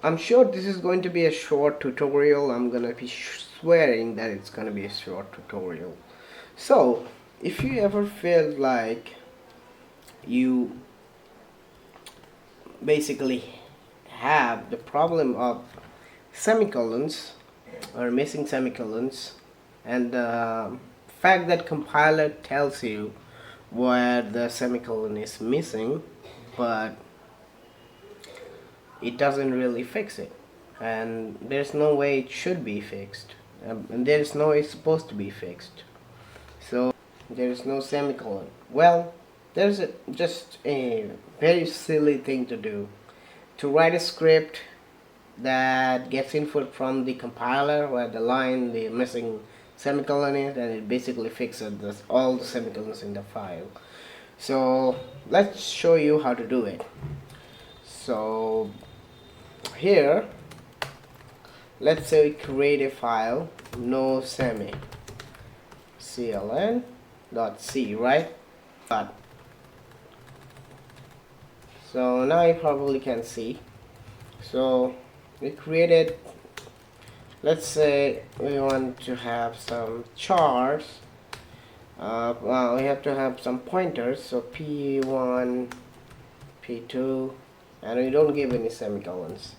I'm sure this is going to be a short tutorial. I'm gonna be swearing that it's gonna be a short tutorial. So if you ever feel like you basically have the problem of semicolons or missing semicolons, and the fact that compiler tells you where the semicolon is missing, but it doesn't really fix it, and there's no way it should be fixed, and there's no way it's supposed to be fixed. So there's no semicolon. Well, there's just a very silly thing to do, to write a script that gets input from the compiler where the missing semicolon is, and it basically fixes all the semicolons in the file. So let's show you how to do it. So here, let's say we create a file, no semi cln.c, right? So now you probably can see. So we created, let's say we want to have some chars. Well, we have to have some pointers, so p1, p2, and we don't give any semicolons.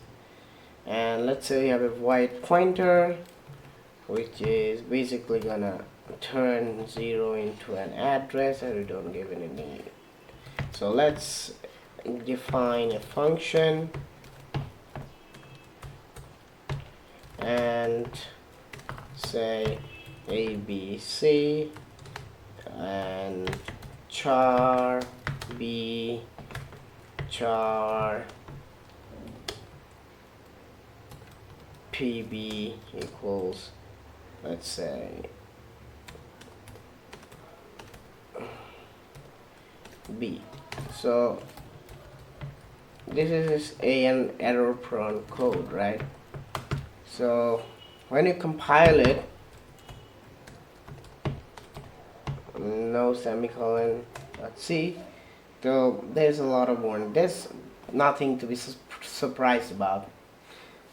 And let's say we have a white pointer, which is basically gonna turn 0 into an address, and we don't give any need. So let's define a function and say ABC and char B char PB equals, let's say, B. So this is an error prone code, right? So when you compile it, no semicolon .c, so there's a lot of warning. There's nothing to be surprised about.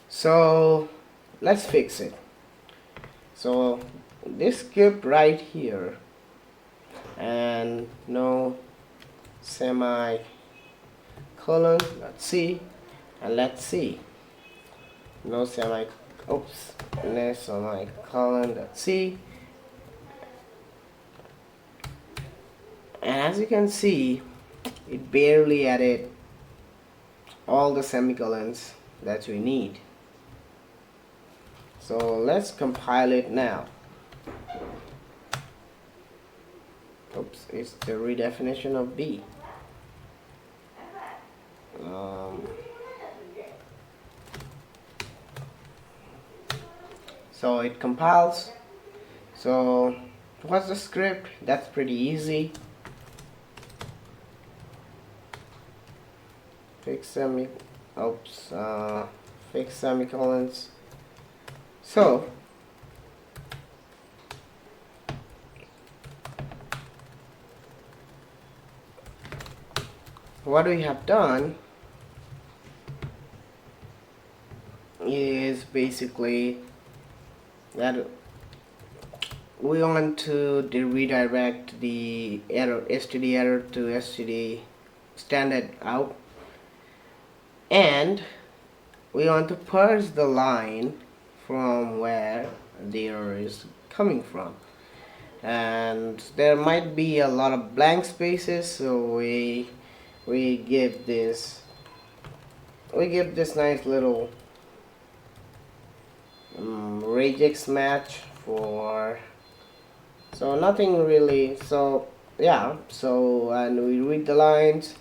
So let's fix it. So this script right here, and no semicolon .c, and let's see, no semicolon .c, and as you can see, it barely added all the semicolons that we need. So let's compile it now. Oops, it's the redefinition of B. So it compiles. So what's the script? That's pretty easy. Fix semicolons. So what we have done is basically that we want to redirect the std error to std standard out, and we want to parse the line from where the error is coming from, and there might be a lot of blank spaces, so we give this nice little regex match for, so nothing really. So yeah, so, and we read the lines,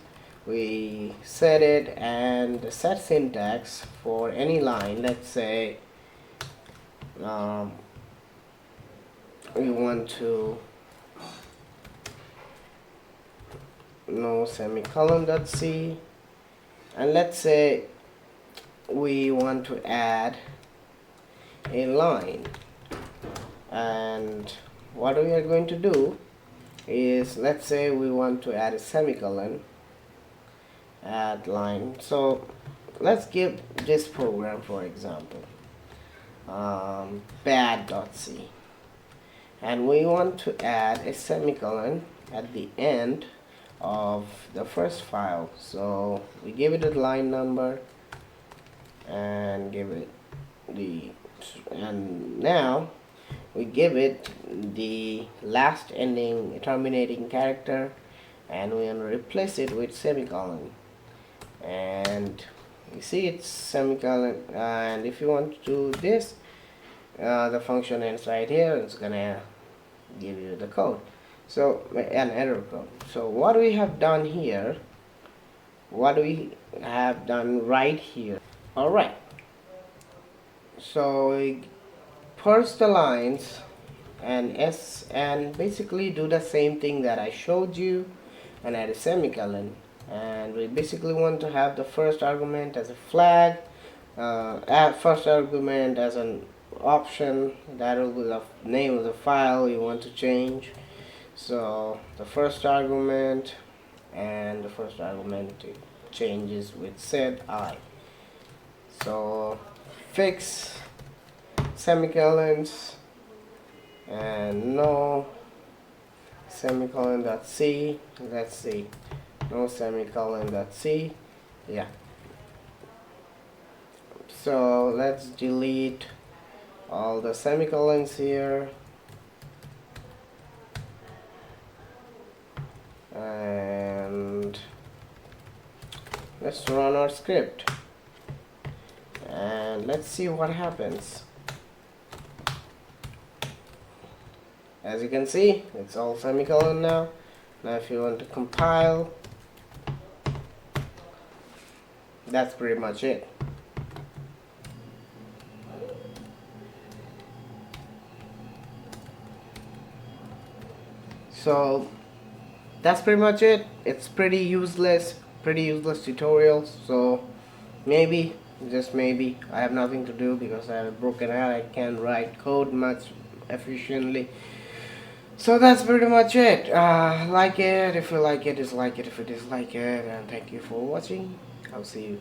we set it, and the set syntax for any line, let's say we want to no semicolon .c, and let's say we want to add a line, and what we are going to do is, let's say we want to add a semicolon, add line. So let's give this program for example bad.c, and we want to add a semicolon at the end of the first file. So we give it a line number and give it the, and now we give it the last ending terminating character, and we want to replace it with semicolon. And you see it's semicolon, and if you want to do this, the function inside here is gonna give you the code, so an error code. So what we have done here, what we have done right here, all right, so we parse the lines and basically do the same thing that I showed you and add a semicolon. And we basically want to have the first argument as a flag, add first argument as an option, that will be the name of the file you want to change. So the first argument, and the first argument changes with set I. So fix semicolons and no semicolon dot c. Let's see, no semicolon dot c. Yeah, so let's delete all the semicolons here, and let's run our script and let's see what happens. As you can see, it's all semicolon now. Now if you want to compile, that's pretty much it. So that's pretty much it. It's pretty useless tutorial. So maybe, just maybe, I have nothing to do because I have a broken head. I can't write code much efficiently. So that's pretty much it. Like it if you like it, dislike it if you dislike it, and thank you for watching. I'll see you